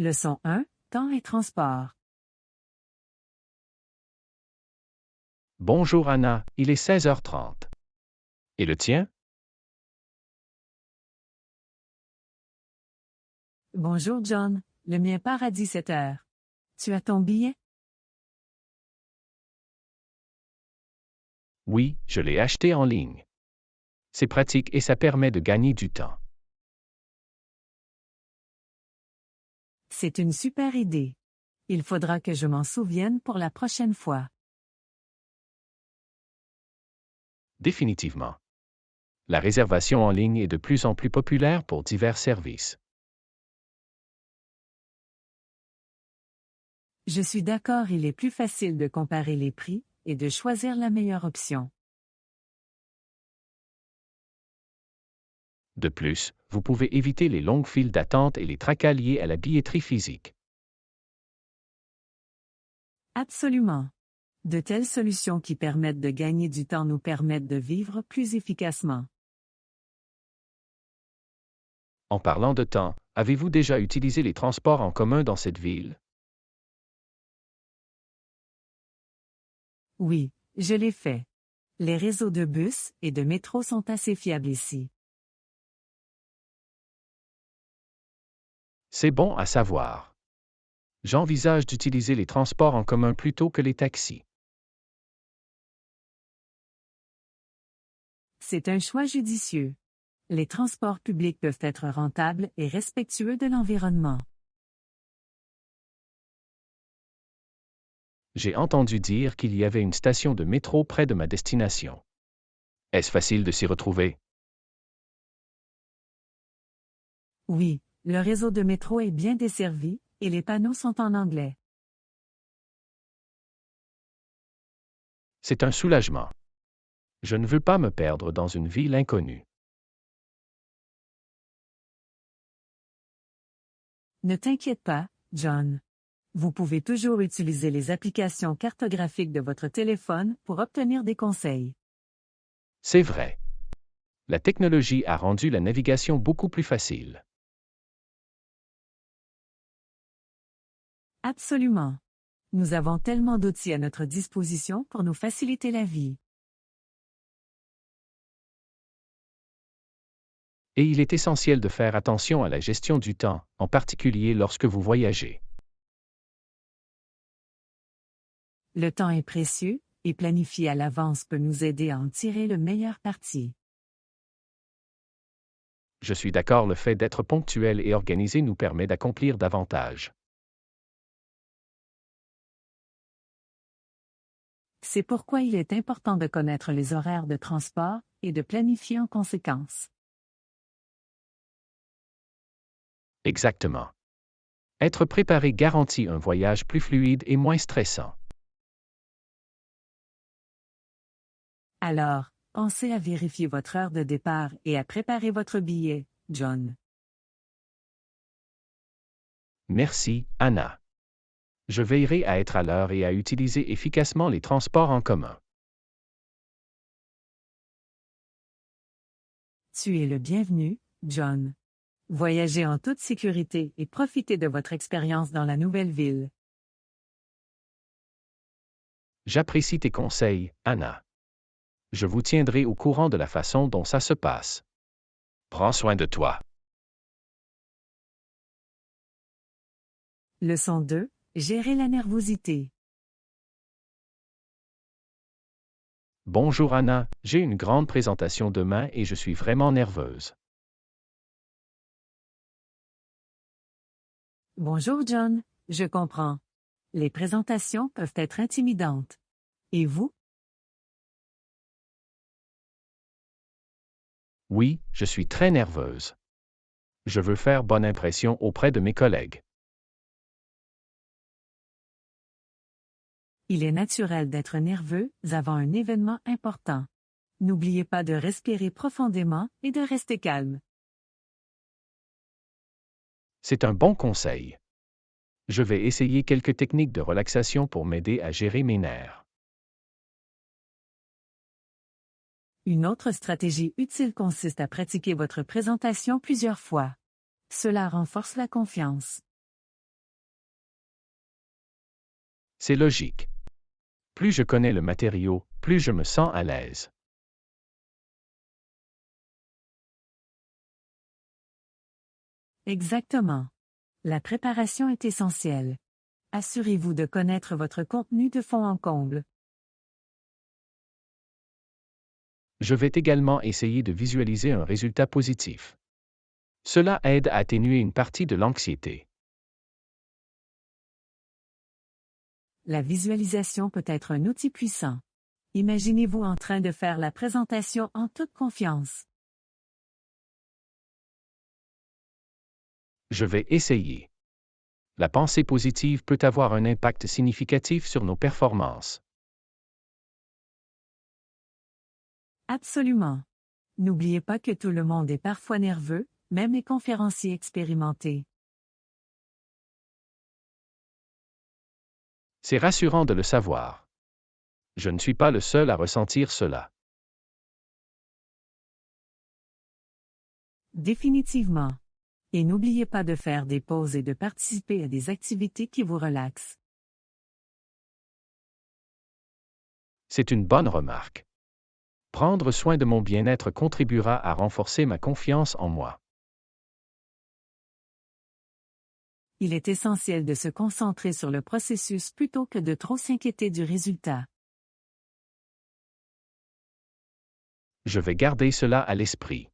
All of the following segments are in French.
Leçon 1, temps et transport. Bonjour Anna, il est 16h30. Et le tien? Bonjour John, le mien part à 17 heures. Tu as ton billet? Oui, je l'ai acheté en ligne. C'est pratique et ça permet de gagner du temps. C'est une super idée. Il faudra que je m'en souvienne pour la prochaine fois. Définitivement. La réservation en ligne est de plus en plus populaire pour divers services. Je suis d'accord, il est plus facile de comparer les prix et de choisir la meilleure option. De plus, vous pouvez éviter les longues files d'attente et les tracas liés à la billetterie physique. Absolument. De telles solutions qui permettent de gagner du temps nous permettent de vivre plus efficacement. En parlant de temps, avez-vous déjà utilisé les transports en commun dans cette ville? Oui, je l'ai fait. Les réseaux de bus et de métro sont assez fiables ici. C'est bon à savoir. J'envisage d'utiliser les transports en commun plutôt que les taxis. C'est un choix judicieux. Les transports publics peuvent être rentables et respectueux de l'environnement. J'ai entendu dire qu'il y avait une station de métro près de ma destination. Est-ce facile de s'y retrouver? Oui, le réseau de métro est bien desservi et les panneaux sont en anglais. C'est un soulagement. Je ne veux pas me perdre dans une ville inconnue. Ne t'inquiète pas, John. Vous pouvez toujours utiliser les applications cartographiques de votre téléphone pour obtenir des conseils. C'est vrai. La technologie a rendu la navigation beaucoup plus facile. Absolument. Nous avons tellement d'outils à notre disposition pour nous faciliter la vie. Et il est essentiel de faire attention à la gestion du temps, en particulier lorsque vous voyagez. Le temps est précieux, et planifier à l'avance peut nous aider à en tirer le meilleur parti. Je suis d'accord, le fait d'être ponctuel et organisé nous permet d'accomplir davantage. C'est pourquoi il est important de connaître les horaires de transport et de planifier en conséquence. Exactement. Être préparé garantit un voyage plus fluide et moins stressant. Alors, pensez à vérifier votre heure de départ et à préparer votre billet, John. Merci, Anna. Je veillerai à être à l'heure et à utiliser efficacement les transports en commun. Tu es le bienvenu, John. Voyagez en toute sécurité et profitez de votre expérience dans la nouvelle ville. J'apprécie tes conseils, Anna. Je vous tiendrai au courant de la façon dont ça se passe. Prends soin de toi. Leçon 2. Gérer la nervosité. Bonjour Anna, j'ai une grande présentation demain et je suis vraiment nerveuse. Bonjour John, je comprends. Les présentations peuvent être intimidantes. Et vous? Oui, je suis très nerveuse. Je veux faire bonne impression auprès de mes collègues. Il est naturel d'être nerveux avant un événement important. N'oubliez pas de respirer profondément et de rester calme. C'est un bon conseil. Je vais essayer quelques techniques de relaxation pour m'aider à gérer mes nerfs. Une autre stratégie utile consiste à pratiquer votre présentation plusieurs fois. Cela renforce la confiance. C'est logique. Plus je connais le matériau, plus je me sens à l'aise. Exactement. La préparation est essentielle. Assurez-vous de connaître votre contenu de fond en comble. Je vais également essayer de visualiser un résultat positif. Cela aide à atténuer une partie de l'anxiété. La visualisation peut être un outil puissant. Imaginez-vous en train de faire la présentation en toute confiance. Je vais essayer. La pensée positive peut avoir un impact significatif sur nos performances. Absolument. N'oubliez pas que tout le monde est parfois nerveux, même les conférenciers expérimentés. C'est rassurant de le savoir. Je ne suis pas le seul à ressentir cela. Définitivement. Et n'oubliez pas de faire des pauses et de participer à des activités qui vous relaxent. C'est une bonne remarque. Prendre soin de mon bien-être contribuera à renforcer ma confiance en moi. Il est essentiel de se concentrer sur le processus plutôt que de trop s'inquiéter du résultat. Je vais garder cela à l'esprit.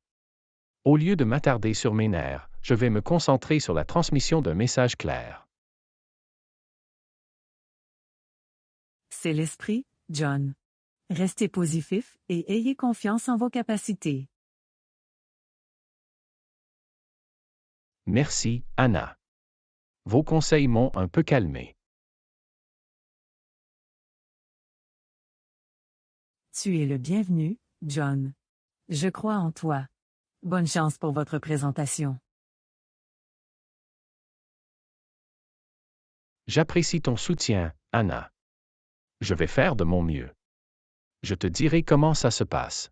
Au lieu de m'attarder sur mes nerfs, je vais me concentrer sur la transmission d'un message clair. C'est l'esprit, John. Restez positif et ayez confiance en vos capacités. Merci, Anna. Vos conseils m'ont un peu calmé. Tu es le bienvenu, John. Je crois en toi. Bonne chance pour votre présentation. J'apprécie ton soutien, Anna. Je vais faire de mon mieux. Je te dirai comment ça se passe.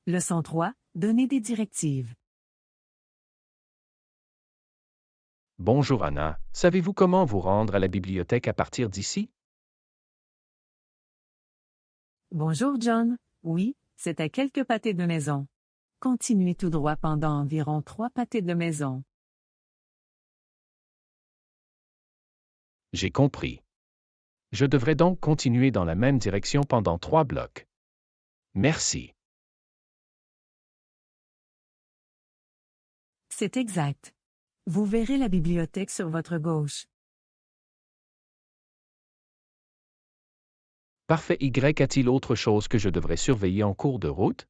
Leçon 3. Donnez des directives. Bonjour Anna, savez-vous comment vous rendre à la bibliothèque à partir d'ici? Bonjour, John. Oui, c'est à quelques pâtés de maison. Continuez tout droit pendant environ 3 pâtés de maison. J'ai compris. Je devrais donc continuer dans la même direction pendant 3 blocs. Merci. C'est exact. Vous verrez la bibliothèque sur votre gauche. Parfait. Y a-t-il autre chose que je devrais surveiller en cours de route?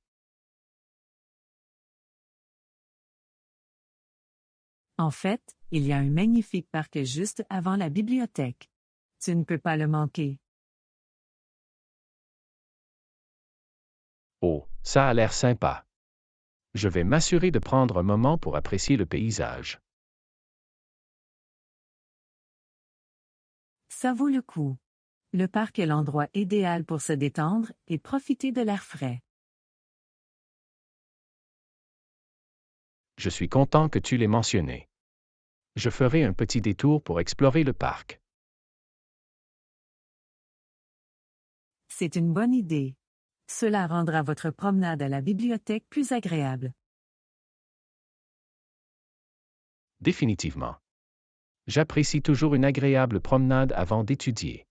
En fait, il y a un magnifique parc juste avant la bibliothèque. Tu ne peux pas le manquer. Oh, ça a l'air sympa. Je vais m'assurer de prendre un moment pour apprécier le paysage. Ça vaut le coup. Le parc est l'endroit idéal pour se détendre et profiter de l'air frais. Je suis content que tu l'aies mentionné. Je ferai un petit détour pour explorer le parc. C'est une bonne idée. Cela rendra votre promenade à la bibliothèque plus agréable. Définitivement. J'apprécie toujours une agréable promenade avant d'étudier.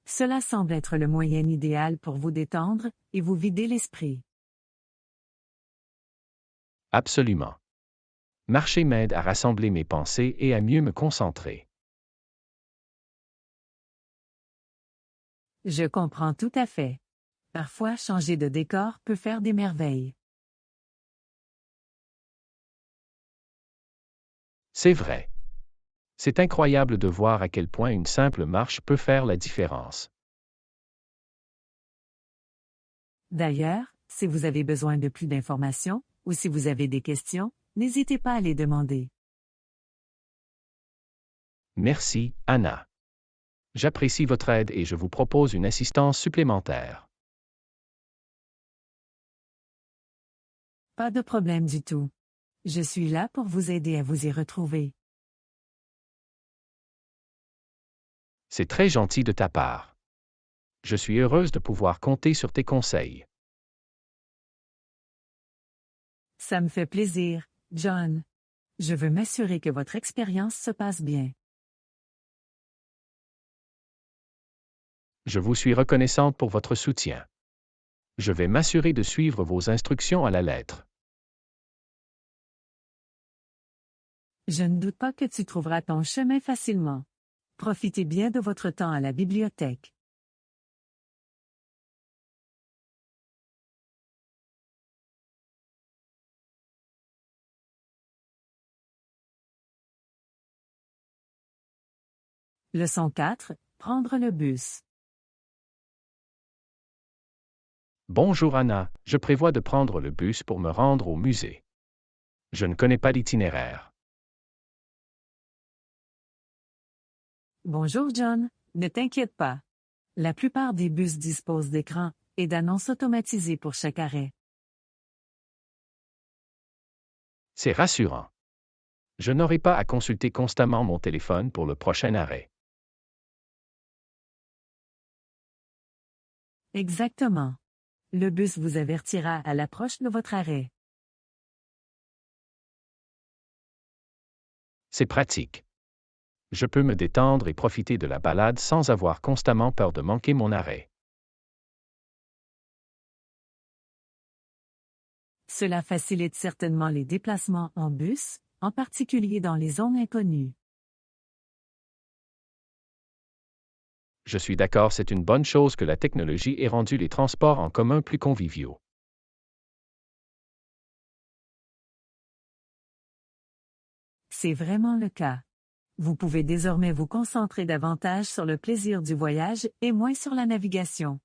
Cela semble être le moyen idéal pour vous détendre et vous vider l'esprit. Absolument. Marcher m'aide à rassembler mes pensées et à mieux me concentrer. Je comprends tout à fait. Parfois, changer de décor peut faire des merveilles. C'est vrai. C'est incroyable de voir à quel point une simple marche peut faire la différence. D'ailleurs, si vous avez besoin de plus d'informations ou si vous avez des questions, n'hésitez pas à les demander. Merci, Anna. J'apprécie votre aide et je vous propose une assistance supplémentaire. Pas de problème du tout. Je suis là pour vous aider à vous y retrouver. C'est très gentil de ta part. Je suis heureuse de pouvoir compter sur tes conseils. Ça me fait plaisir, John. Je veux m'assurer que votre expérience se passe bien. Je vous suis reconnaissante pour votre soutien. Je vais m'assurer de suivre vos instructions à la lettre. Je ne doute pas que tu trouveras ton chemin facilement. Profitez bien de votre temps à la bibliothèque. Leçon 4. Prendre le bus. Bonjour Anna, je prévois de prendre le bus pour me rendre au musée. Je ne connais pas l'itinéraire. Bonjour John, ne t'inquiète pas. La plupart des bus disposent d'écrans et d'annonces automatisées pour chaque arrêt. C'est rassurant. Je n'aurai pas à consulter constamment mon téléphone pour le prochain arrêt. Exactement. Le bus vous avertira à l'approche de votre arrêt. C'est pratique. Je peux me détendre et profiter de la balade sans avoir constamment peur de manquer mon arrêt. Cela facilite certainement les déplacements en bus, en particulier dans les zones inconnues. Je suis d'accord, c'est une bonne chose que la technologie ait rendu les transports en commun plus conviviaux. C'est vraiment le cas. Vous pouvez désormais vous concentrer davantage sur le plaisir du voyage et moins sur la navigation.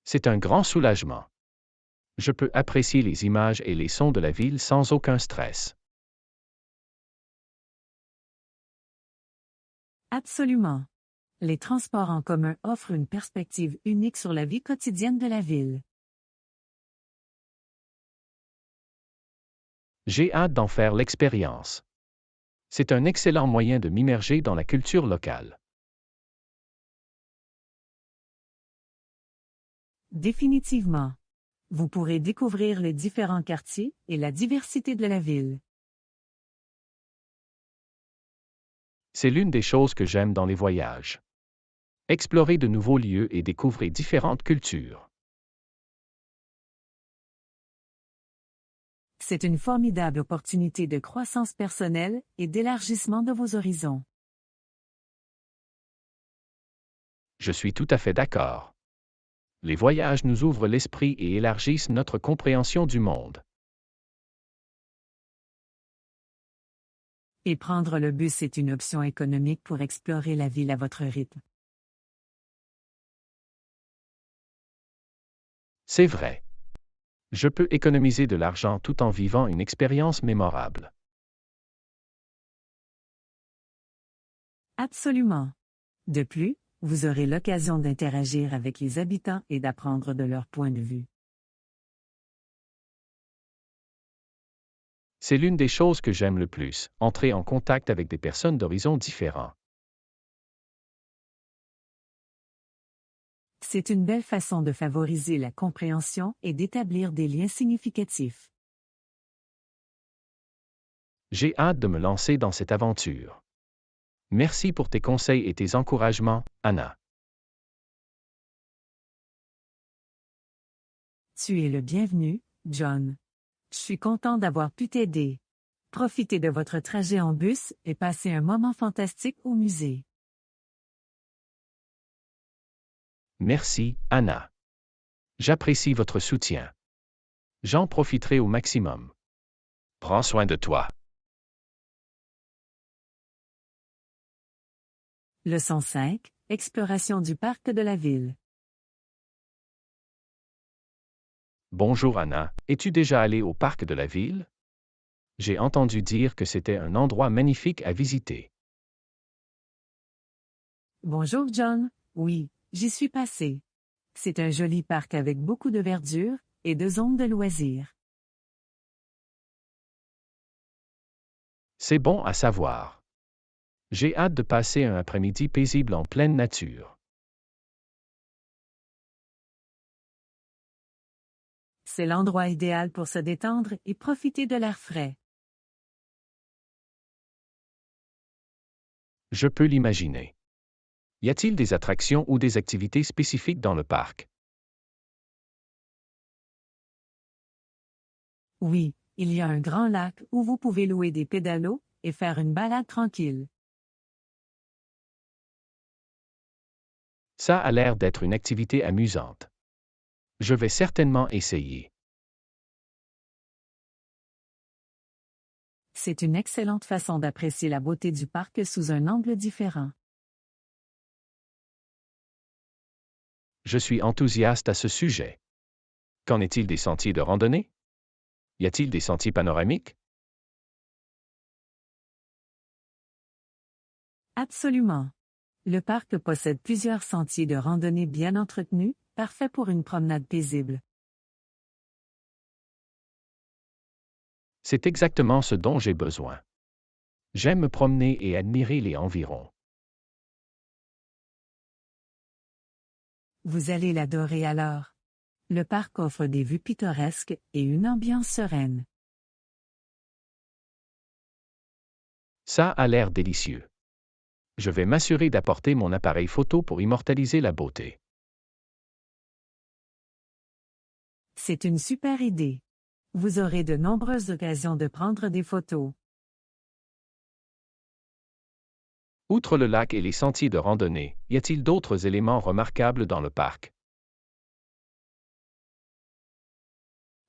C'est un grand soulagement. Je peux apprécier les images et les sons de la ville sans aucun stress. Absolument. Les transports en commun offrent une perspective unique sur la vie quotidienne de la ville. J'ai hâte d'en faire l'expérience. C'est un excellent moyen de m'immerger dans la culture locale. Définitivement. Vous pourrez découvrir les différents quartiers et la diversité de la ville. C'est l'une des choses que j'aime dans les voyages. Explorer de nouveaux lieux et découvrir différentes cultures. C'est une formidable opportunité de croissance personnelle et d'élargissement de vos horizons. Je suis tout à fait d'accord. Les voyages nous ouvrent l'esprit et élargissent notre compréhension du monde. Et prendre le bus est une option économique pour explorer la ville à votre rythme. C'est vrai. Je peux économiser de l'argent tout en vivant une expérience mémorable. Absolument. De plus, vous aurez l'occasion d'interagir avec les habitants et d'apprendre de leur point de vue. C'est l'une des choses que j'aime le plus, entrer en contact avec des personnes d'horizons différents. C'est une belle façon de favoriser la compréhension et d'établir des liens significatifs. J'ai hâte de me lancer dans cette aventure. Merci pour tes conseils et tes encouragements, Anna. Tu es le bienvenu, John. Je suis content d'avoir pu t'aider. Profitez de votre trajet en bus et passez un moment fantastique au musée. Merci, Anna. J'apprécie votre soutien. J'en profiterai au maximum. Prends soin de toi. Leçon 5. Exploration du parc de la ville. Bonjour Anna, es-tu déjà allée au parc de la ville? J'ai entendu dire que c'était un endroit magnifique à visiter. Bonjour John. Oui, j'y suis passé. C'est un joli parc avec beaucoup de verdure et de zones de loisirs. C'est bon à savoir. J'ai hâte de passer un après-midi paisible en pleine nature. C'est l'endroit idéal pour se détendre et profiter de l'air frais. Je peux l'imaginer. Y a-t-il des attractions ou des activités spécifiques dans le parc? Oui, il y a un grand lac où vous pouvez louer des pédalos et faire une balade tranquille. Ça a l'air d'être une activité amusante. Je vais certainement essayer. C'est une excellente façon d'apprécier la beauté du parc sous un angle différent. Je suis enthousiaste à ce sujet. Qu'en est-il des sentiers de randonnée? Y a-t-il des sentiers panoramiques? Absolument. Le parc possède plusieurs sentiers de randonnée bien entretenus, parfaits pour une promenade paisible. C'est exactement ce dont j'ai besoin. J'aime me promener et admirer les environs. Vous allez l'adorer alors. Le parc offre des vues pittoresques et une ambiance sereine. Ça a l'air délicieux. Je vais m'assurer d'apporter mon appareil photo pour immortaliser la beauté. C'est une super idée. Vous aurez de nombreuses occasions de prendre des photos. Outre le lac et les sentiers de randonnée, y a-t-il d'autres éléments remarquables dans le parc?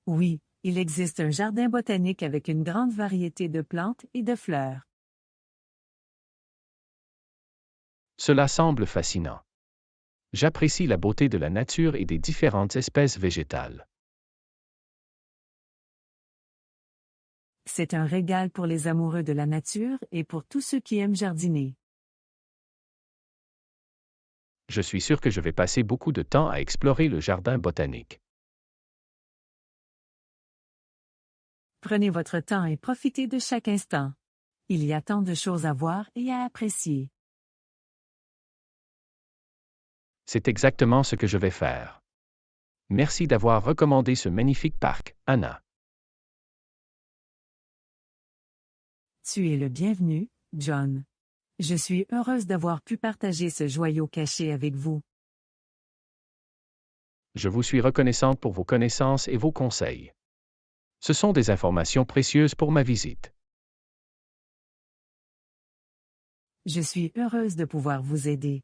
Oui, il existe un jardin botanique avec une grande variété de plantes et de fleurs. Cela semble fascinant. J'apprécie la beauté de la nature et des différentes espèces végétales. C'est un régal pour les amoureux de la nature et pour tous ceux qui aiment jardiner. Je suis sûr que je vais passer beaucoup de temps à explorer le jardin botanique. Prenez votre temps et profitez de chaque instant. Il y a tant de choses à voir et à apprécier. C'est exactement ce que je vais faire. Merci d'avoir recommandé ce magnifique parc, Anna. Tu es le bienvenu, John. Je suis heureuse d'avoir pu partager ce joyau caché avec vous. Je vous suis reconnaissante pour vos connaissances et vos conseils. Ce sont des informations précieuses pour ma visite. Je suis heureuse de pouvoir vous aider.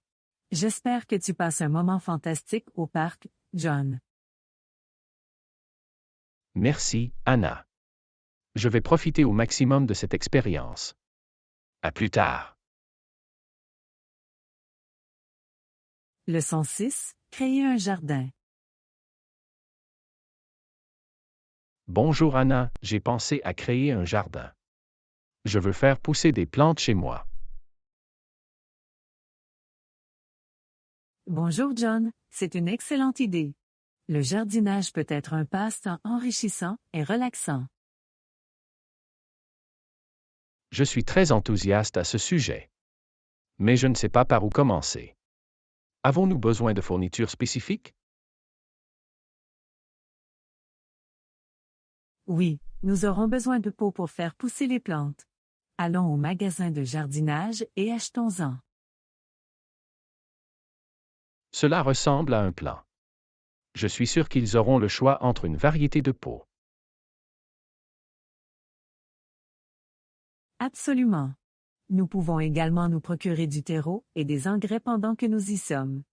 J'espère que tu passes un moment fantastique au parc, John. Merci, Anna. Je vais profiter au maximum de cette expérience. À plus tard. Leçon 6. Créer un jardin. Bonjour Anna, j'ai pensé à créer un jardin. Je veux faire pousser des plantes chez moi. Bonjour John, c'est une excellente idée. Le jardinage peut être un passe-temps enrichissant et relaxant. Je suis très enthousiaste à ce sujet. Mais je ne sais pas par où commencer. Avons-nous besoin de fournitures spécifiques? Oui, nous aurons besoin de pots pour faire pousser les plantes. Allons au magasin de jardinage et achetons-en. Cela ressemble à un plan. Je suis sûr qu'ils auront le choix entre une variété de pots. Absolument. Nous pouvons également nous procurer du terreau et des engrais pendant que nous y sommes.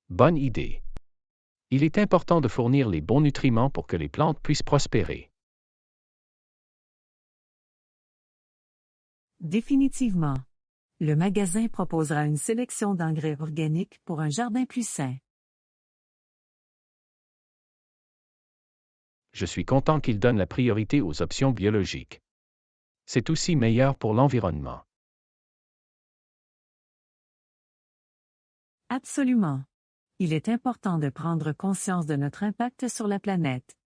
Bonne idée. Il est important de fournir les bons nutriments pour que les plantes puissent prospérer. Définitivement. Le magasin proposera une sélection d'engrais organiques pour un jardin plus sain. Je suis content qu'ils donnent la priorité aux options biologiques. C'est aussi meilleur pour l'environnement. Absolument. Il est important de prendre conscience de notre impact sur la planète.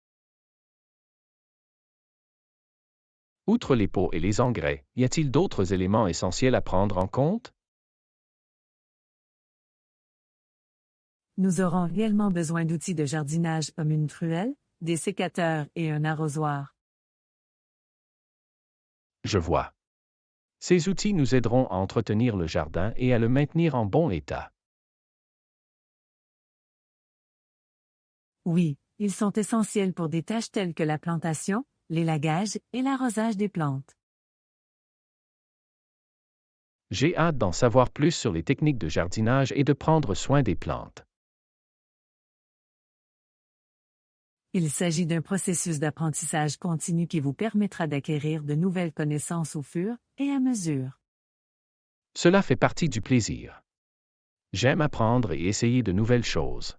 Outre les pots et les engrais, y a-t-il d'autres éléments essentiels à prendre en compte? Nous aurons réellement besoin d'outils de jardinage comme une truelle, des sécateurs et un arrosoir. Je vois. Ces outils nous aideront à entretenir le jardin et à le maintenir en bon état. Oui, ils sont essentiels pour des tâches telles que la plantation, l'élagage et l'arrosage des plantes. J'ai hâte d'en savoir plus sur les techniques de jardinage et de prendre soin des plantes. Il s'agit d'un processus d'apprentissage continu qui vous permettra d'acquérir de nouvelles connaissances au fur et à mesure. Cela fait partie du plaisir. J'aime apprendre et essayer de nouvelles choses.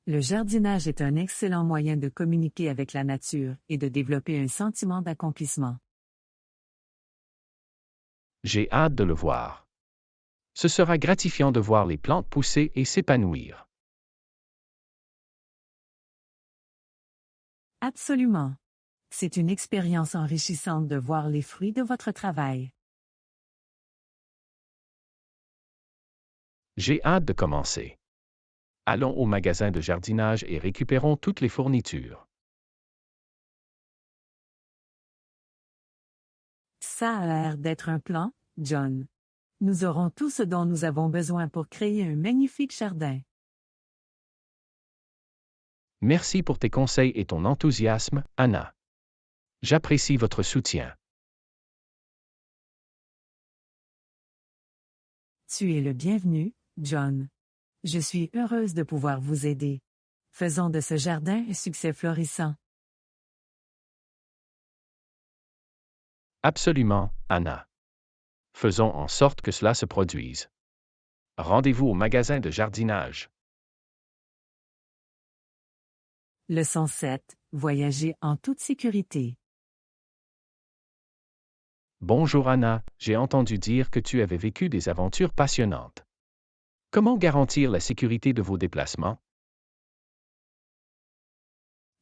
Le jardinage est un excellent moyen de communiquer avec la nature et de développer un sentiment d'accomplissement. J'ai hâte de le voir. Ce sera gratifiant de voir les plantes pousser et s'épanouir. Absolument. C'est une expérience enrichissante de voir les fruits de votre travail. J'ai hâte de commencer. Allons au magasin de jardinage et récupérons toutes les fournitures. Ça a l'air d'être un plan, John. Nous aurons tout ce dont nous avons besoin pour créer un magnifique jardin. Merci pour tes conseils et ton enthousiasme, Anna. J'apprécie votre soutien. Tu es le bienvenu, John. Je suis heureuse de pouvoir vous aider. Faisons de ce jardin un succès florissant. Absolument, Anna. Faisons en sorte que cela se produise. Rendez-vous au magasin de jardinage. Leçon 7. Voyager en toute sécurité. Bonjour Anna, j'ai entendu dire que tu avais vécu des aventures passionnantes. Comment garantir la sécurité de vos déplacements?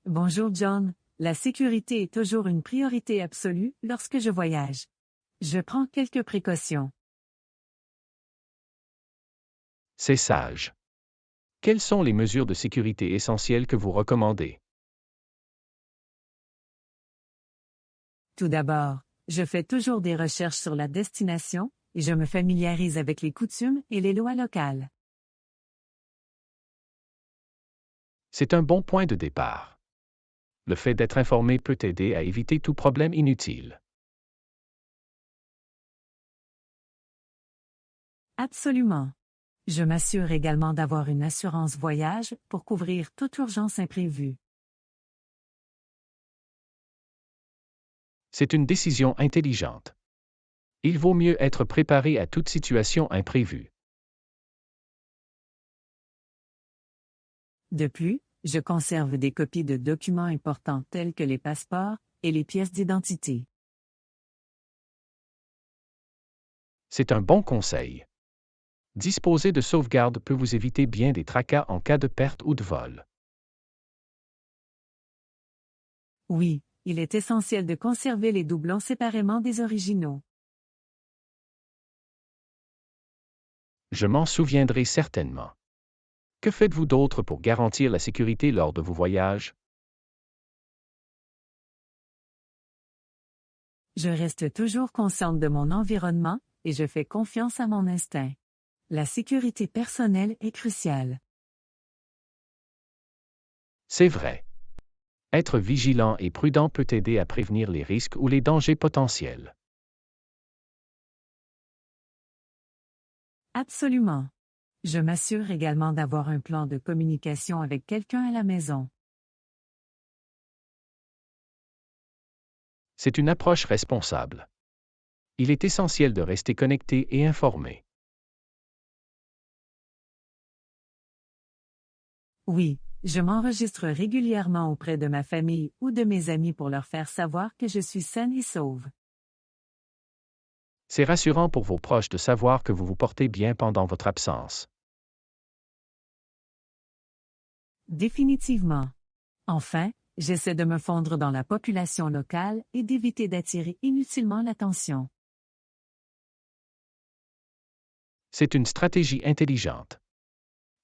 Bonjour John, la sécurité est toujours une priorité absolue lorsque je voyage. Je prends quelques précautions. C'est sage. Quelles sont les mesures de sécurité essentielles que vous recommandez? Tout d'abord, je fais toujours des recherches sur la destination et je me familiarise avec les coutumes et les lois locales. C'est un bon point de départ. Le fait d'être informé peut aider à éviter tout problème inutile. Absolument. Je m'assure également d'avoir une assurance voyage pour couvrir toute urgence imprévue. C'est une décision intelligente. Il vaut mieux être préparé à toute situation imprévue. De plus, je conserve des copies de documents importants tels que les passeports et les pièces d'identité. C'est un bon conseil. Disposer de sauvegarde peut vous éviter bien des tracas en cas de perte ou de vol. Oui, il est essentiel de conserver les doublons séparément des originaux. Je m'en souviendrai certainement. Que faites-vous d'autre pour garantir la sécurité lors de vos voyages? Je reste toujours consciente de mon environnement et je fais confiance à mon instinct. La sécurité personnelle est cruciale. C'est vrai. Être vigilant et prudent peut aider à prévenir les risques ou les dangers potentiels. Absolument. Je m'assure également d'avoir un plan de communication avec quelqu'un à la maison. C'est une approche responsable. Il est essentiel de rester connecté et informé. Oui, je m'enregistre régulièrement auprès de ma famille ou de mes amis pour leur faire savoir que je suis saine et sauve. C'est rassurant pour vos proches de savoir que vous vous portez bien pendant votre absence. Définitivement. Enfin, J'essaie de me fondre dans la population locale et d'éviter d'attirer inutilement l'attention. C'est une stratégie intelligente.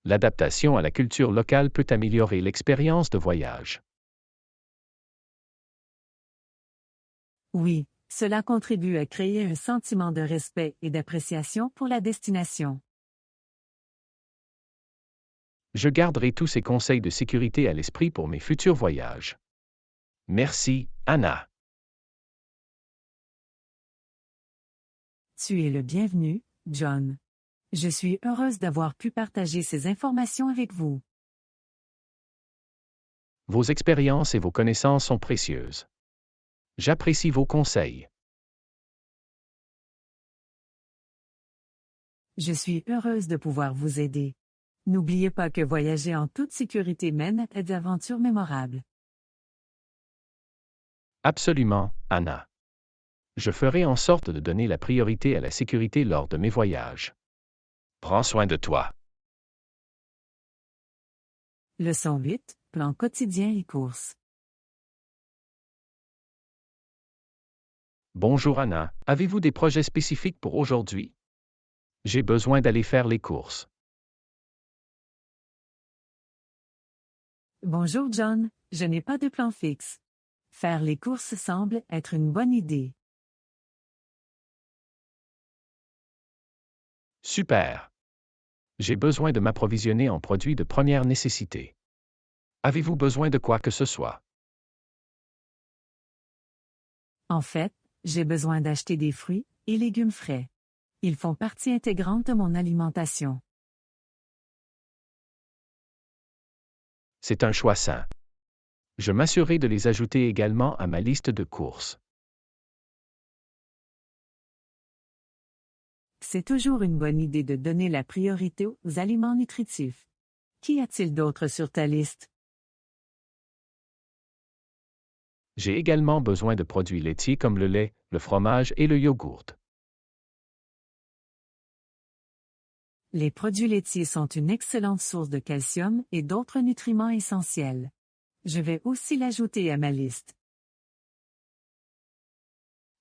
L'adaptation à la culture locale peut améliorer l'expérience de voyage. Oui, cela contribue à créer un sentiment de respect et d'appréciation pour la destination. Je garderai tous ces conseils de sécurité à l'esprit pour mes futurs voyages. Merci, Anna. Tu es le bienvenu, John. Je suis heureuse d'avoir pu partager ces informations avec vous. Vos expériences et vos connaissances sont précieuses. J'apprécie vos conseils. Je suis heureuse de pouvoir vous aider. N'oubliez pas que voyager en toute sécurité mène à des aventures mémorables. Absolument, Anna. Je ferai en sorte de donner la priorité à la sécurité lors de mes voyages. Prends soin de toi. Leçon 8, plan quotidien et courses. Bonjour Anna, avez-vous des projets spécifiques pour aujourd'hui? J'ai besoin d'aller faire les courses. Bonjour John, je n'ai pas de plan fixe. Faire les courses semble être une bonne idée. Super. J'ai besoin de m'approvisionner en produits de première nécessité. Avez-vous besoin de quoi que ce soit? En fait, j'ai besoin d'acheter des fruits et légumes frais. Ils font partie intégrante de mon alimentation. C'est un choix sain. Je m'assurerai de les ajouter également à ma liste de courses. C'est toujours une bonne idée de donner la priorité aux aliments nutritifs. Qu'y a-t-il d'autre sur ta liste? J'ai également besoin de produits laitiers comme le lait, le fromage et le yogourt. Les produits laitiers sont une excellente source de calcium et d'autres nutriments essentiels. Je vais aussi l'ajouter à ma liste.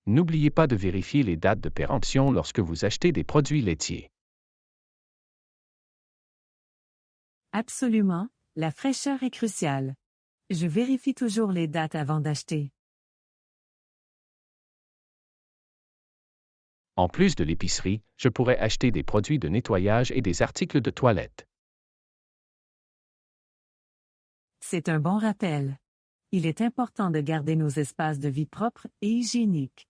N'oubliez pas de vérifier les dates de péremption lorsque vous achetez des produits laitiers. Absolument, la fraîcheur est cruciale. Je vérifie toujours les dates avant d'acheter. En plus de l'épicerie, je pourrais acheter des produits de nettoyage et des articles de toilette. C'est un bon rappel. Il est important de garder nos espaces de vie propres et hygiéniques.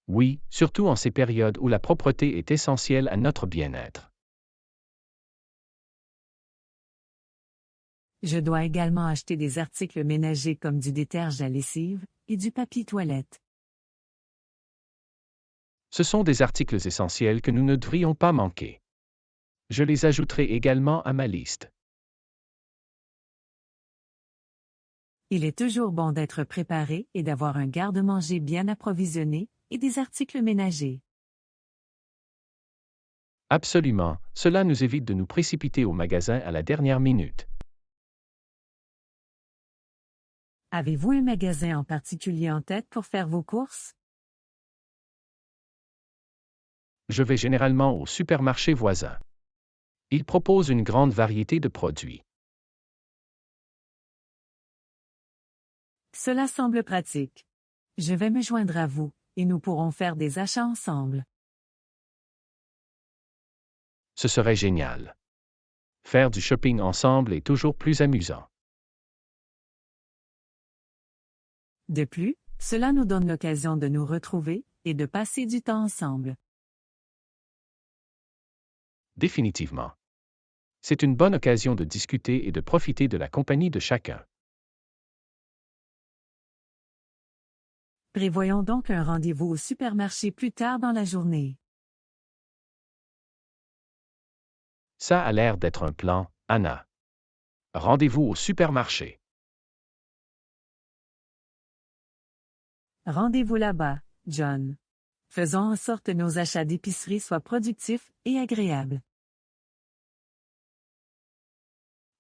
Oui, surtout en ces périodes où la propreté est essentielle à notre bien-être. Je dois également acheter des articles ménagers comme du détergent à lessive et du papier toilette. Ce sont des articles essentiels que nous ne devrions pas manquer. Je les ajouterai également à ma liste. Il est toujours bon d'être préparé et d'avoir un garde-manger bien approvisionné et des articles ménagers. Absolument, cela nous évite de nous précipiter au magasin à la dernière minute. Avez-vous un magasin en particulier en tête pour faire vos courses? Je vais généralement au supermarché voisin. Il propose une grande variété de produits. Cela semble pratique. Je vais me joindre à vous, et nous pourrons faire des achats ensemble. Ce serait génial. Faire du shopping ensemble est toujours plus amusant. De plus, cela nous donne l'occasion de nous retrouver et de passer du temps ensemble. Définitivement. C'est une bonne occasion de discuter et de profiter de la compagnie de chacun. Prévoyons donc un rendez-vous au supermarché plus tard dans la journée. Ça a l'air d'être un plan, Anna. Rendez-vous au supermarché. Rendez-vous là-bas, John. Faisons en sorte que nos achats d'épicerie soient productifs et agréables.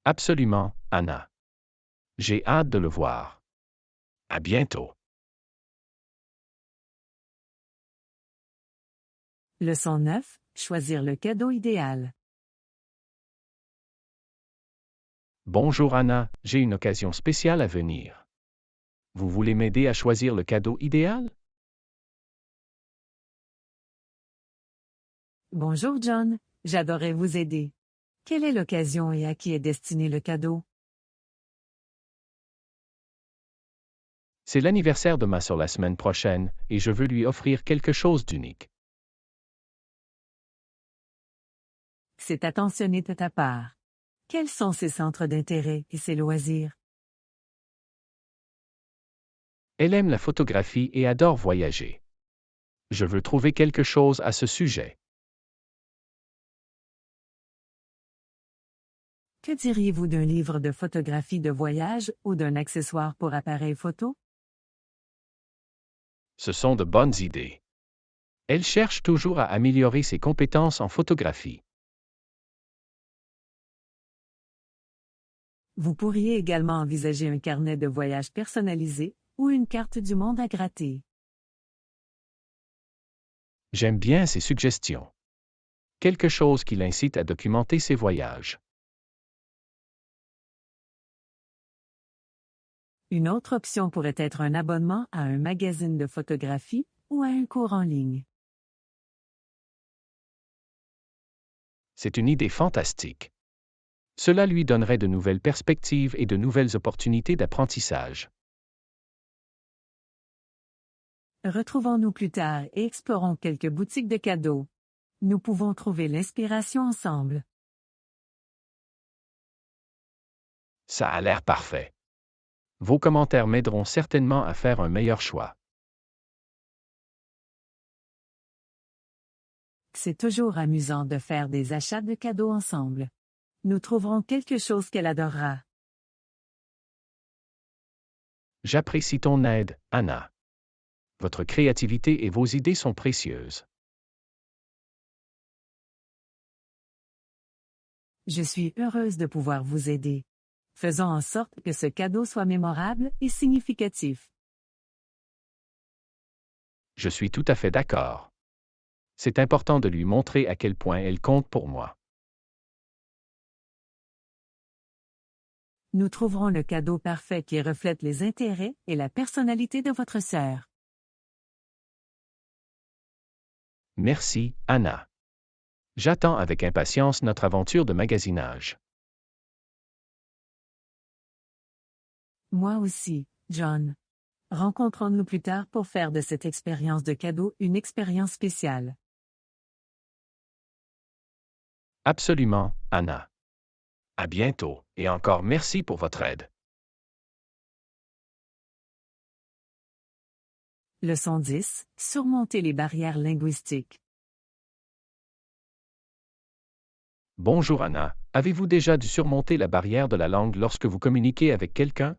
Absolument, Anna. J'ai hâte de le voir. À bientôt. Leçon 9. Choisir le cadeau idéal. Bonjour Anna, j'ai une occasion spéciale à venir. Vous voulez m'aider à choisir le cadeau idéal? Bonjour John, j'adorerais vous aider. Quelle est l'occasion et à qui est destiné le cadeau? C'est l'anniversaire de ma sœur la semaine prochaine et je veux lui offrir quelque chose d'unique. C'est attentionné de ta part. Quels sont ses centres d'intérêt et ses loisirs? Elle aime la photographie et adore voyager. Je veux trouver quelque chose à ce sujet. Que diriez-vous d'un livre de photographie de voyage ou d'un accessoire pour appareil photo? Ce sont de bonnes idées. Elle cherche toujours à améliorer ses compétences en photographie. Vous pourriez également envisager un carnet de voyage personnalisé ou une carte du monde à gratter. J'aime bien ces suggestions. Quelque chose qui l'incite à documenter ses voyages. Une autre option pourrait être un abonnement à un magazine de photographie ou à un cours en ligne. C'est une idée fantastique. Cela lui donnerait de nouvelles perspectives et de nouvelles opportunités d'apprentissage. Retrouvons-nous plus tard et explorons quelques boutiques de cadeaux. Nous pouvons trouver l'inspiration ensemble. Ça a l'air parfait. Vos commentaires m'aideront certainement à faire un meilleur choix. C'est toujours amusant de faire des achats de cadeaux ensemble. Nous trouverons quelque chose qu'elle adorera. J'apprécie ton aide, Anna. Votre créativité et vos idées sont précieuses. Je suis heureuse de pouvoir vous aider. Faisons en sorte que ce cadeau soit mémorable et significatif. Je suis tout à fait d'accord. C'est important de lui montrer à quel point elle compte pour moi. Nous trouverons le cadeau parfait qui reflète les intérêts et la personnalité de votre sœur. Merci, Anna. J'attends avec impatience notre aventure de magasinage. Moi aussi, John. Rencontrons-nous plus tard pour faire de cette expérience de cadeau une expérience spéciale. Absolument, Anna. À bientôt, et encore merci pour votre aide. Leçon 10. Surmonter les barrières linguistiques. Bonjour Anna, avez-vous déjà dû surmonter la barrière de la langue lorsque vous communiquez avec quelqu'un?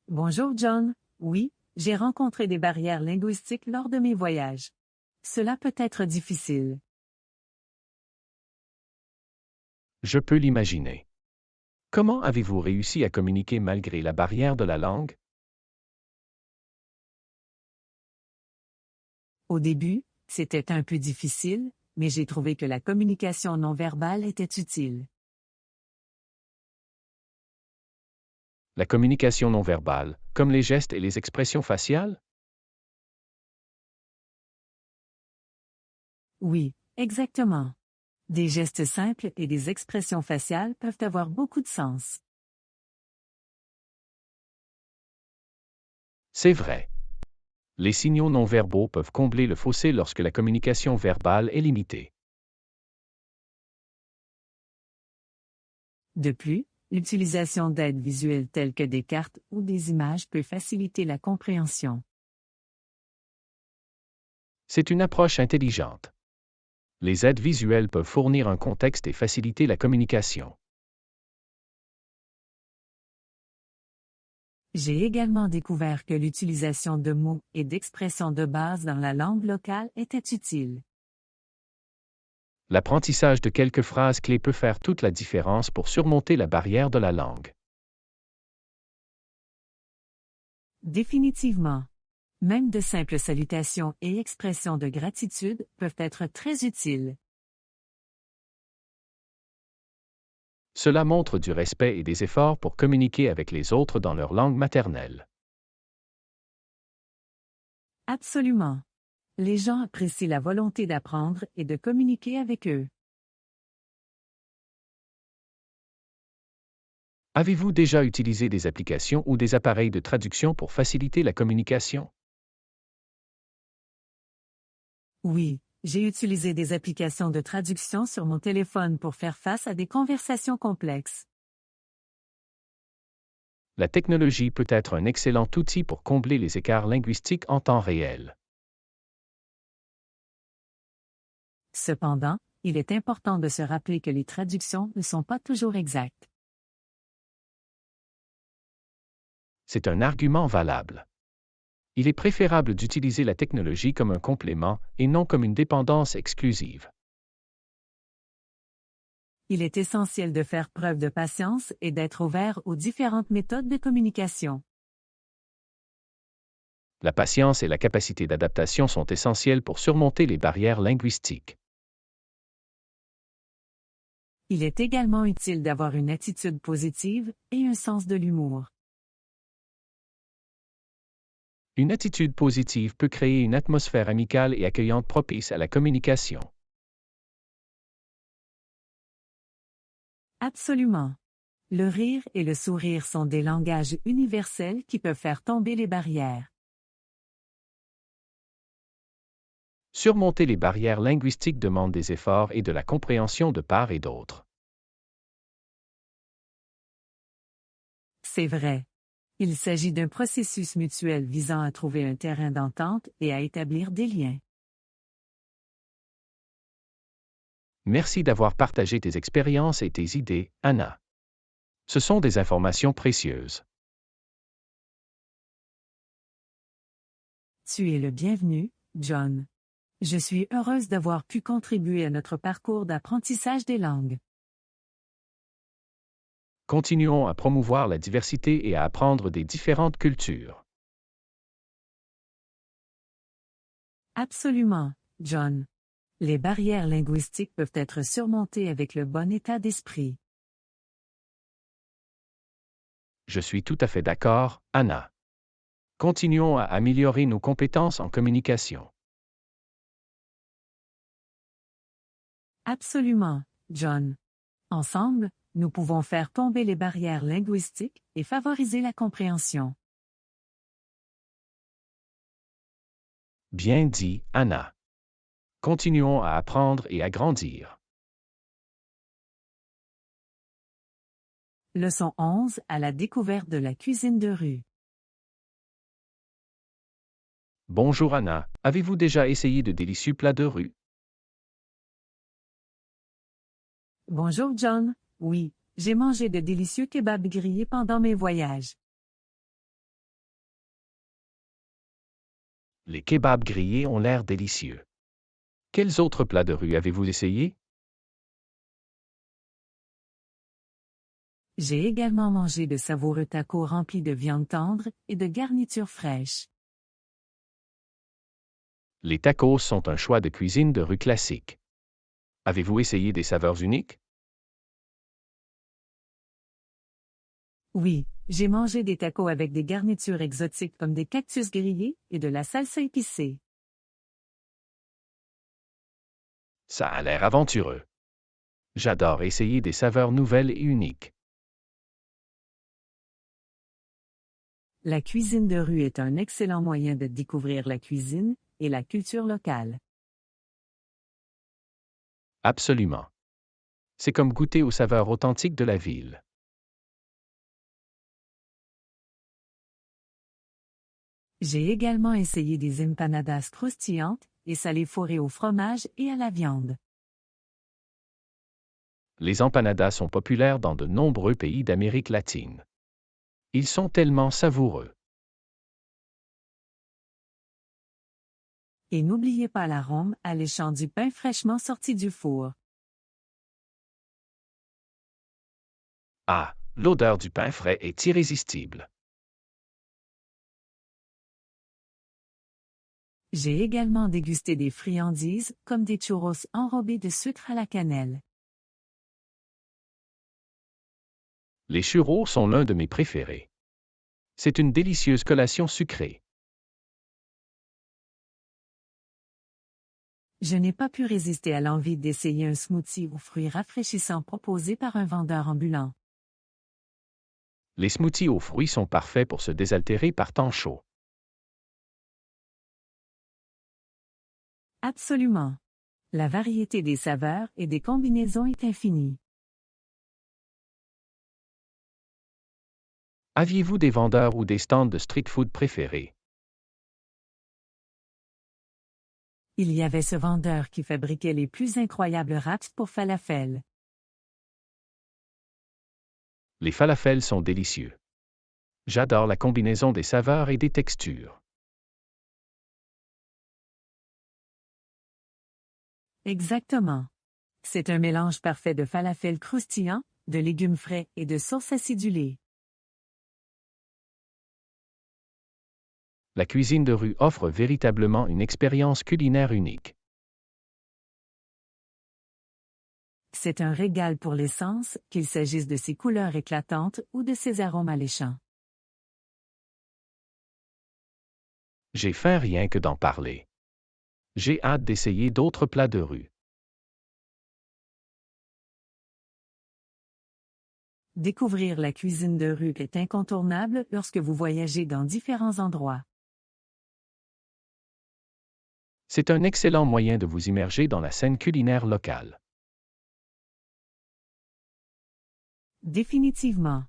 Bonjour John. Oui, j'ai rencontré des barrières linguistiques lors de mes voyages. Cela peut être difficile. Je peux l'imaginer. Comment avez-vous réussi à communiquer malgré la barrière de la langue? Au début, c'était un peu difficile, mais j'ai trouvé que la communication non verbale était utile. La communication non verbale, comme les gestes et les expressions faciales? Oui, exactement. Des gestes simples et des expressions faciales peuvent avoir beaucoup de sens. C'est vrai. Les signaux non verbaux peuvent combler le fossé lorsque la communication verbale est limitée. De plus, l'utilisation d'aides visuelles telles que des cartes ou des images peut faciliter la compréhension. C'est une approche intelligente. Les aides visuelles peuvent fournir un contexte et faciliter la communication. J'ai également découvert que l'utilisation de mots et d'expressions de base dans la langue locale était utile. L'apprentissage de quelques phrases clés peut faire toute la différence pour surmonter la barrière de la langue. Définitivement. Même de simples salutations et expressions de gratitude peuvent être très utiles. Cela montre du respect et des efforts pour communiquer avec les autres dans leur langue maternelle. Absolument. Les gens apprécient la volonté d'apprendre et de communiquer avec eux. Avez-vous déjà utilisé des applications ou des appareils de traduction pour faciliter la communication? Oui, j'ai utilisé des applications de traduction sur mon téléphone pour faire face à des conversations complexes. La technologie peut être un excellent outil pour combler les écarts linguistiques en temps réel. Cependant, il est important de se rappeler que les traductions ne sont pas toujours exactes. C'est un argument valable. Il est préférable d'utiliser la technologie comme un complément et non comme une dépendance exclusive. Il est essentiel de faire preuve de patience et d'être ouvert aux différentes méthodes de communication. La patience et la capacité d'adaptation sont essentielles pour surmonter les barrières linguistiques. Il est également utile d'avoir une attitude positive et un sens de l'humour. Une attitude positive peut créer une atmosphère amicale et accueillante propice à la communication. Absolument. Le rire et le sourire sont des langages universels qui peuvent faire tomber les barrières. Surmonter les barrières linguistiques demande des efforts et de la compréhension de part et d'autre. C'est vrai. Il s'agit d'un processus mutuel visant à trouver un terrain d'entente et à établir des liens. Merci d'avoir partagé tes expériences et tes idées, Anna. Ce sont des informations précieuses. Tu es le bienvenu, John. Je suis heureuse d'avoir pu contribuer à notre parcours d'apprentissage des langues. Continuons à promouvoir la diversité et à apprendre des différentes cultures. Absolument, John. Les barrières linguistiques peuvent être surmontées avec le bon état d'esprit. Je suis tout à fait d'accord, Anna. Continuons à améliorer nos compétences en communication. Absolument, John. Ensemble, nous pouvons faire tomber les barrières linguistiques et favoriser la compréhension. Bien dit, Anna. Continuons à apprendre et à grandir. Leçon 11 à la découverte de la cuisine de rue. Bonjour Anna, avez-vous déjà essayé de délicieux plats de rue? Bonjour, John. Oui, j'ai mangé de délicieux kebabs grillés pendant mes voyages. Les kebabs grillés ont l'air délicieux. Quels autres plats de rue avez-vous essayé? J'ai également mangé de savoureux tacos remplis de viande tendre et de garnitures fraîches. Les tacos sont un choix de cuisine de rue classique. Avez-vous essayé des saveurs uniques? Oui, j'ai mangé des tacos avec des garnitures exotiques comme des cactus grillés et de la salsa épicée. Ça a l'air aventureux. J'adore essayer des saveurs nouvelles et uniques. La cuisine de rue est un excellent moyen de découvrir la cuisine et la culture locale. Absolument. C'est comme goûter aux saveurs authentiques de la ville. J'ai également essayé des empanadas croustillantes et salées fourrées au fromage et à la viande. Les empanadas sont populaires dans de nombreux pays d'Amérique latine. Ils sont tellement savoureux. Et n'oubliez pas l'arôme alléchant du pain fraîchement sorti du four. Ah, l'odeur du pain frais est irrésistible. J'ai également dégusté des friandises, comme des churros enrobés de sucre à la cannelle. Les churros sont l'un de mes préférés. C'est une délicieuse collation sucrée. Je n'ai pas pu résister à l'envie d'essayer un smoothie aux fruits rafraîchissants proposé par un vendeur ambulant. Les smoothies aux fruits sont parfaits pour se désaltérer par temps chaud. Absolument. La variété des saveurs et des combinaisons est infinie. Aviez-vous des vendeurs ou des stands de street food préférés? Il y avait ce vendeur qui fabriquait les plus incroyables wraps pour falafel. Les falafels sont délicieux. J'adore la combinaison des saveurs et des textures. Exactement. C'est un mélange parfait de falafel croustillant, de légumes frais et de sauce acidulée. La cuisine de rue offre véritablement une expérience culinaire unique. C'est un régal pour les sens, qu'il s'agisse de ses couleurs éclatantes ou de ses arômes alléchants. J'ai faim rien que d'en parler. J'ai hâte d'essayer d'autres plats de rue. Découvrir la cuisine de rue est incontournable lorsque vous voyagez dans différents endroits. C'est un excellent moyen de vous immerger dans la scène culinaire locale. Définitivement.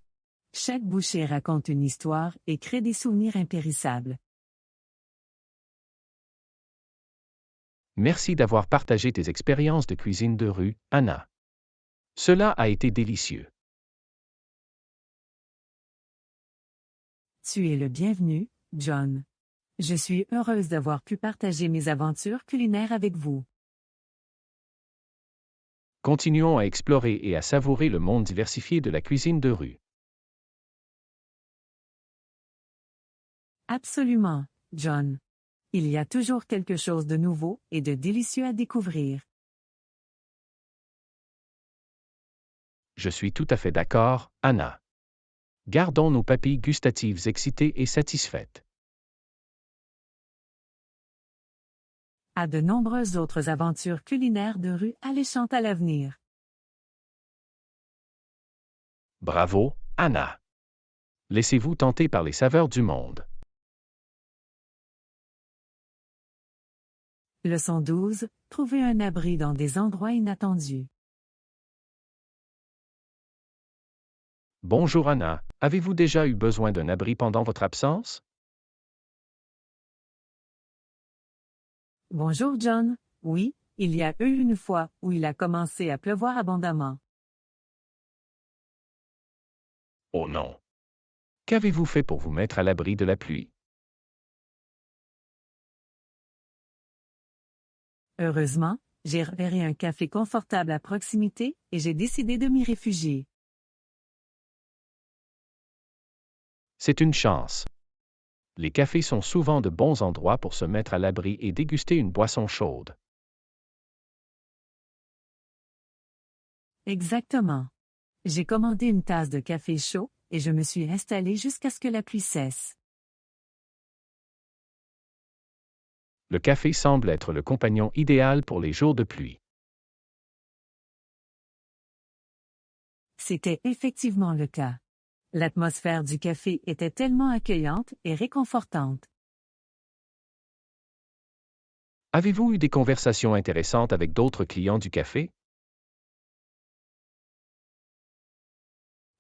Chaque bouchée raconte une histoire et crée des souvenirs impérissables. Merci d'avoir partagé tes expériences de cuisine de rue, Anna. Cela a été délicieux. Tu es le bienvenu, John. Je suis heureuse d'avoir pu partager mes aventures culinaires avec vous. Continuons à explorer et à savourer le monde diversifié de la cuisine de rue. Absolument, John. Il y a toujours quelque chose de nouveau et de délicieux à découvrir. Je suis tout à fait d'accord, Anna. Gardons nos papilles gustatives excitées et satisfaites. À de nombreuses autres aventures culinaires de rue alléchantes à l'avenir. Bravo, Anna. Laissez-vous tenter par les saveurs du monde. Leçon 12. Trouver un abri dans des endroits inattendus. Bonjour Anna, avez-vous déjà eu besoin d'un abri pendant votre absence? Bonjour John. Oui, il y a eu une fois où il a commencé à pleuvoir abondamment. Oh non. Qu'avez-vous fait pour vous mettre à l'abri de la pluie? Heureusement, j'ai repéré un café confortable à proximité et j'ai décidé de m'y réfugier. C'est une chance. Les cafés sont souvent de bons endroits pour se mettre à l'abri et déguster une boisson chaude. Exactement. J'ai commandé une tasse de café chaud et je me suis installé jusqu'à ce que la pluie cesse. Le café semble être le compagnon idéal pour les jours de pluie. C'était effectivement le cas. L'atmosphère du café était tellement accueillante et réconfortante. Avez-vous eu des conversations intéressantes avec d'autres clients du café?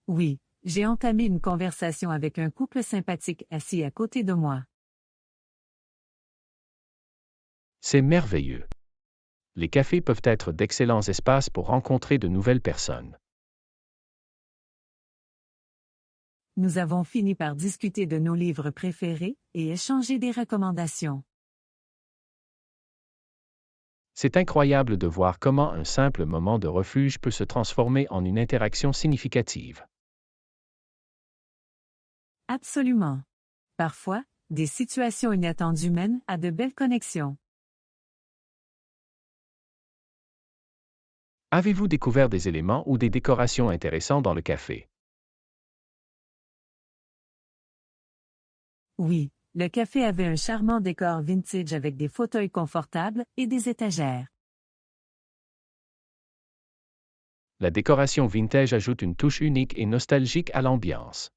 Oui, j'ai entamé une conversation avec un couple sympathique assis à côté de moi. C'est merveilleux. Les cafés peuvent être d'excellents espaces pour rencontrer de nouvelles personnes. Nous avons fini par discuter de nos livres préférés et échanger des recommandations. C'est incroyable de voir comment un simple moment de refuge peut se transformer en une interaction significative. Absolument. Parfois, des situations inattendues mènent à de belles connexions. Avez-vous découvert des éléments ou des décorations intéressants dans le café? Oui, le café avait un charmant décor vintage avec des fauteuils confortables et des étagères. La décoration vintage ajoute une touche unique et nostalgique à l'ambiance.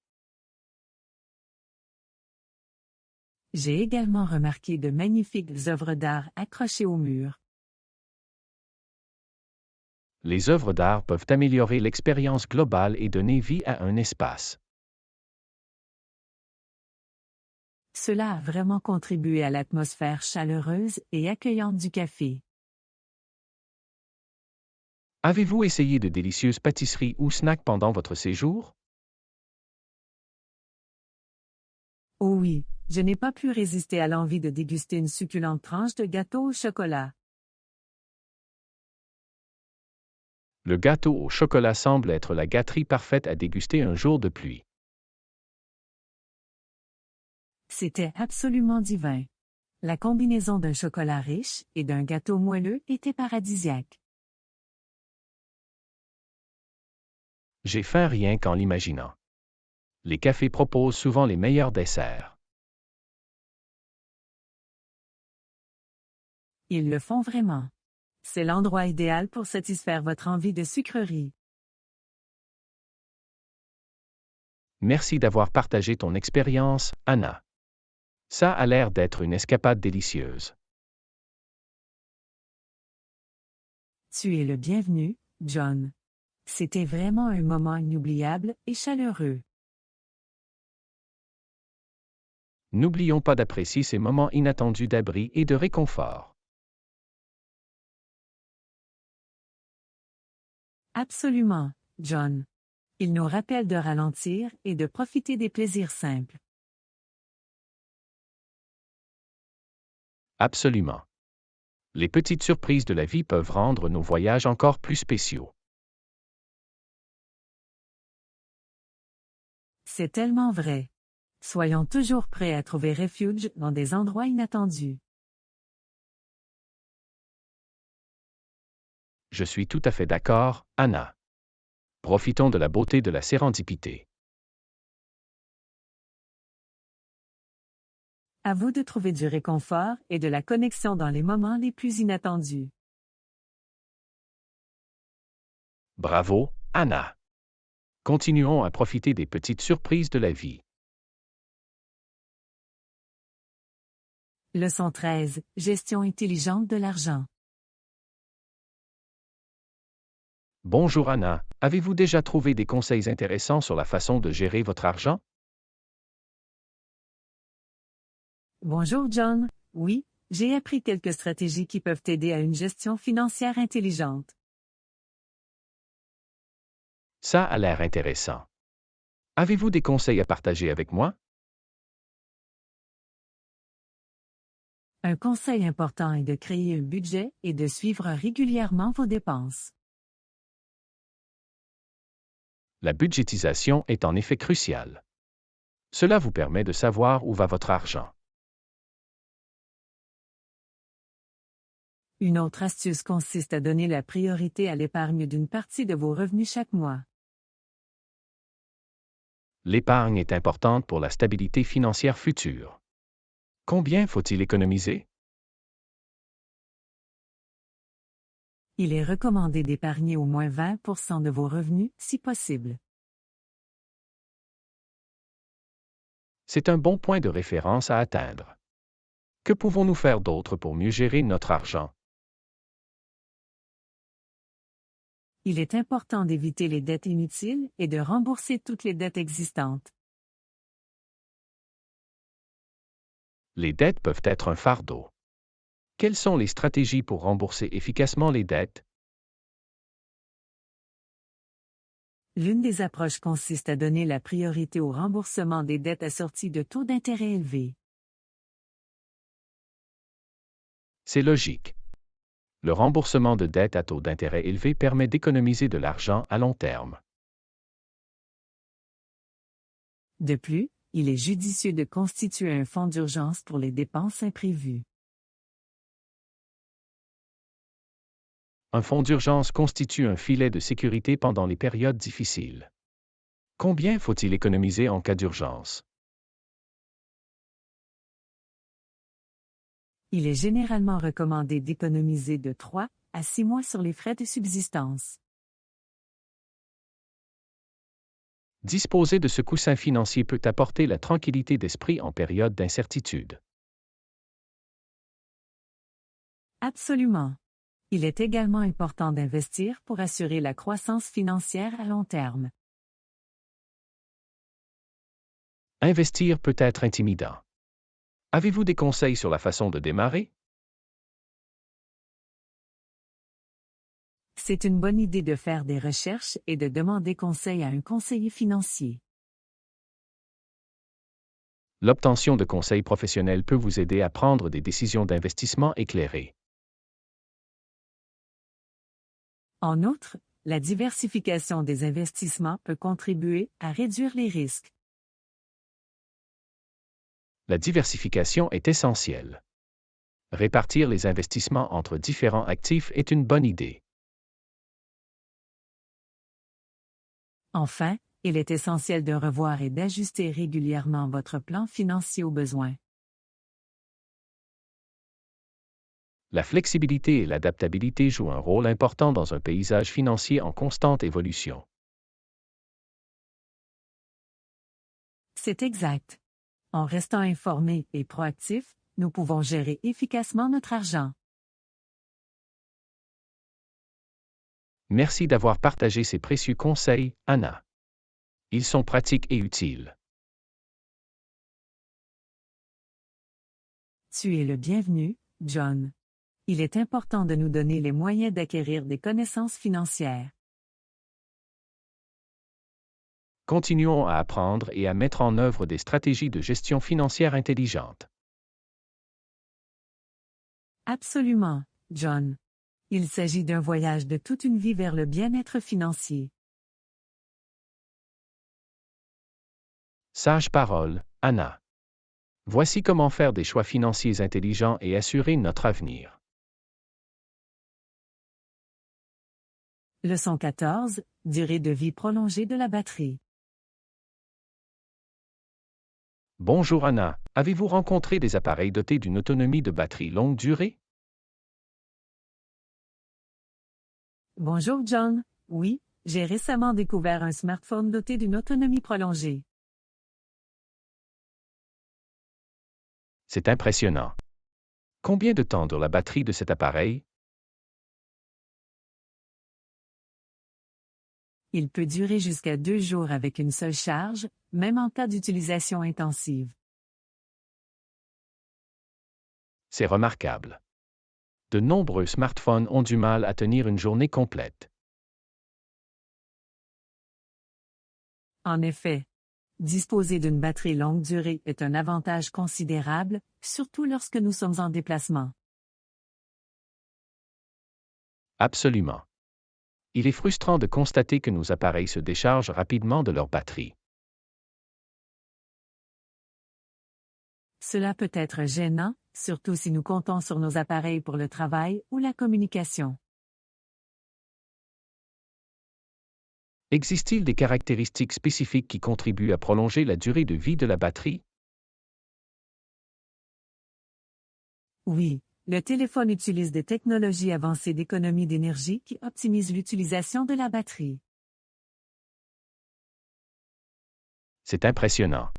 J'ai également remarqué de magnifiques œuvres d'art accrochées au mur. Les œuvres d'art peuvent améliorer l'expérience globale et donner vie à un espace. Cela a vraiment contribué à l'atmosphère chaleureuse et accueillante du café. Avez-vous essayé de délicieuses pâtisseries ou snacks pendant votre séjour? Oh oui, je n'ai pas pu résister à l'envie de déguster une succulente tranche de gâteau au chocolat. Le gâteau au chocolat semble être la gâterie parfaite à déguster un jour de pluie. C'était absolument divin. La combinaison d'un chocolat riche et d'un gâteau moelleux était paradisiaque. J'ai faim rien qu'en l'imaginant. Les cafés proposent souvent les meilleurs desserts. Ils le font vraiment. C'est l'endroit idéal pour satisfaire votre envie de sucrerie. Merci d'avoir partagé ton expérience, Anna. Ça a l'air d'être une escapade délicieuse. Tu es le bienvenu, John. C'était vraiment un moment inoubliable et chaleureux. N'oublions pas d'apprécier ces moments inattendus d'abri et de réconfort. Absolument, John. Il nous rappelle de ralentir et de profiter des plaisirs simples. Absolument. Les petites surprises de la vie peuvent rendre nos voyages encore plus spéciaux. C'est tellement vrai. Soyons toujours prêts à trouver refuge dans des endroits inattendus. Je suis tout à fait d'accord, Anna. Profitons de la beauté de la sérendipité. À vous de trouver du réconfort et de la connexion dans les moments les plus inattendus. Bravo, Anna. Continuons à profiter des petites surprises de la vie. Leçon 13. Gestion intelligente de l'argent. Bonjour Anna, avez-vous déjà trouvé des conseils intéressants sur la façon de gérer votre argent? Bonjour John. Oui, j'ai appris quelques stratégies qui peuvent aider à une gestion financière intelligente. Ça a l'air intéressant. Avez-vous des conseils à partager avec moi? Un conseil important est de créer un budget et de suivre régulièrement vos dépenses. La budgétisation est en effet cruciale. Cela vous permet de savoir où va votre argent. Une autre astuce consiste à donner la priorité à l'épargne d'une partie de vos revenus chaque mois. L'épargne est importante pour la stabilité financière future. Combien faut-il économiser? Il est recommandé d'épargner au moins 20% de vos revenus, si possible. C'est un bon point de référence à atteindre. Que pouvons-nous faire d'autre pour mieux gérer notre argent? Il est important d'éviter les dettes inutiles et de rembourser toutes les dettes existantes. Les dettes peuvent être un fardeau. Quelles sont les stratégies pour rembourser efficacement les dettes? L'une des approches consiste à donner la priorité au remboursement des dettes assorties de taux d'intérêt élevés. C'est logique. Le remboursement de dettes à taux d'intérêt élevé permet d'économiser de l'argent à long terme. De plus, Il est judicieux de constituer un fonds d'urgence pour les dépenses imprévues. Un fonds d'urgence constitue un filet de sécurité pendant les périodes difficiles. Combien faut-il économiser en cas d'urgence? Il est généralement recommandé d'économiser de 3 à 6 mois sur les frais de subsistance. Disposer de ce coussin financier peut apporter la tranquillité d'esprit en période d'incertitude. Absolument. Il est également important d'investir pour assurer la croissance financière à long terme. Investir peut être intimidant. Avez-vous des conseils sur la façon de démarrer? C'est une bonne idée de faire des recherches et de demander conseil à un conseiller financier. L'obtention de conseils professionnels peut vous aider à prendre des décisions d'investissement éclairées. En outre, la diversification des investissements peut contribuer à réduire les risques. La diversification est essentielle. Répartir les investissements entre différents actifs est une bonne idée. Enfin, il est essentiel de revoir et d'ajuster régulièrement votre plan financier aux besoins. La flexibilité et l'adaptabilité jouent un rôle important dans un paysage financier en constante évolution. C'est exact. En restant informés et proactifs, nous pouvons gérer efficacement notre argent. Merci d'avoir partagé ces précieux conseils, Anna. Ils sont pratiques et utiles. Tu es le bienvenu, John. Il est important de nous donner les moyens d'acquérir des connaissances financières. Continuons à apprendre et à mettre en œuvre des stratégies de gestion financière intelligentes. Absolument, John. Il s'agit d'un voyage de toute une vie vers le bien-être financier. Sage parole, Anna. Voici comment faire des choix financiers intelligents et assurer notre avenir. Leçon 14, durée de vie prolongée de la batterie. Bonjour Anna, avez-vous rencontré des appareils dotés d'une autonomie de batterie longue durée? Bonjour John. Oui, j'ai récemment découvert un smartphone doté d'une autonomie prolongée. C'est impressionnant. Combien de temps dure la batterie de cet appareil? Il peut durer jusqu'à 2 jours avec une seule charge, même en cas d'utilisation intensive. C'est remarquable. De nombreux smartphones ont du mal à tenir une journée complète. En effet, disposer d'une batterie longue durée est un avantage considérable, surtout lorsque nous sommes en déplacement. Absolument. Il est frustrant de constater que nos appareils se déchargent rapidement de leur batterie. Cela peut être gênant, surtout si nous comptons sur nos appareils pour le travail ou la communication. Existe-t-il des caractéristiques spécifiques qui contribuent à prolonger la durée de vie de la batterie? Oui, le téléphone utilise des technologies avancées d'économie d'énergie qui optimisent l'utilisation de la batterie. C'est impressionnant.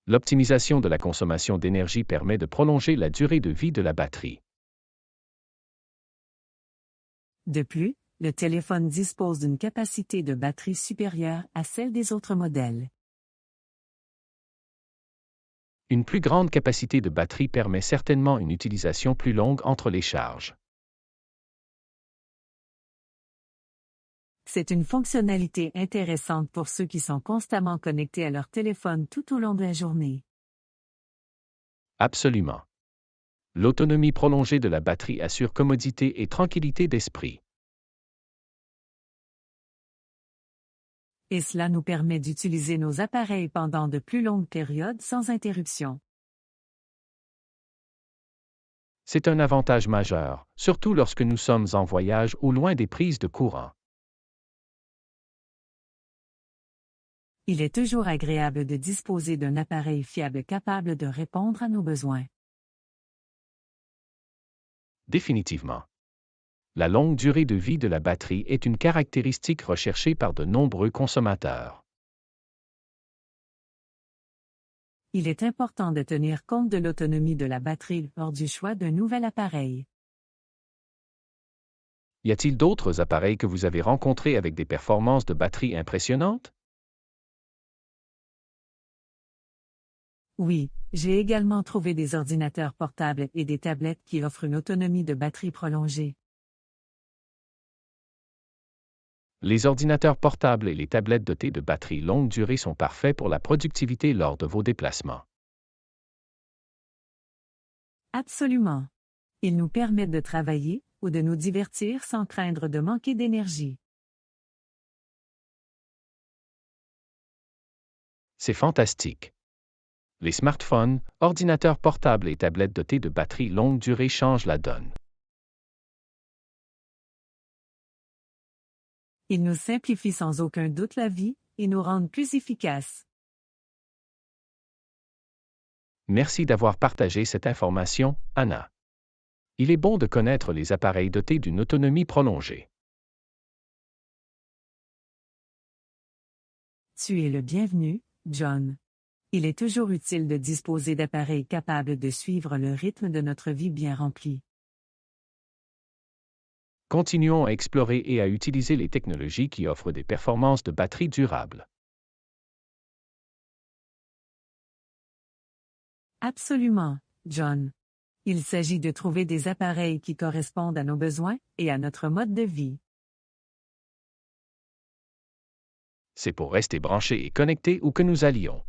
L'optimisation de la consommation d'énergie permet de prolonger la durée de vie de la batterie. De plus, le téléphone dispose d'une capacité de batterie supérieure à celle des autres modèles. Une plus grande capacité de batterie permet certainement une utilisation plus longue entre les charges. C'est une fonctionnalité intéressante pour ceux qui sont constamment connectés à leur téléphone tout au long de la journée. Absolument. L'autonomie prolongée de la batterie assure commodité et tranquillité d'esprit. Et cela nous permet d'utiliser nos appareils pendant de plus longues périodes sans interruption. C'est un avantage majeur, surtout lorsque nous sommes en voyage ou loin des prises de courant. Il est toujours agréable de disposer d'un appareil fiable capable de répondre à nos besoins. Définitivement. La longue durée de vie de la batterie est une caractéristique recherchée par de nombreux consommateurs. Il est important de tenir compte de l'autonomie de la batterie lors du choix d'un nouvel appareil. Y a-t-il d'autres appareils que vous avez rencontrés avec des performances de batterie impressionnantes? Oui, j'ai également trouvé des ordinateurs portables et des tablettes qui offrent une autonomie de batterie prolongée. Les ordinateurs portables et les tablettes dotées de batteries longue durée sont parfaits pour la productivité lors de vos déplacements. Absolument. Ils nous permettent de travailler ou de nous divertir sans craindre de manquer d'énergie. C'est fantastique. Les smartphones, ordinateurs portables et tablettes dotées de batteries longue durée changent la donne. Ils nous simplifient sans aucun doute la vie et nous rendent plus efficaces. Merci d'avoir partagé cette information, Anna. Il est bon de connaître les appareils dotés d'une autonomie prolongée. Tu es le bienvenu, John. Il est toujours utile de disposer d'appareils capables de suivre le rythme de notre vie bien remplie. Continuons à explorer et à utiliser les technologies qui offrent des performances de batterie durables. Absolument, John. Il s'agit de trouver des appareils qui correspondent à nos besoins et à notre mode de vie. C'est pour rester branchés et connectés où que nous allions.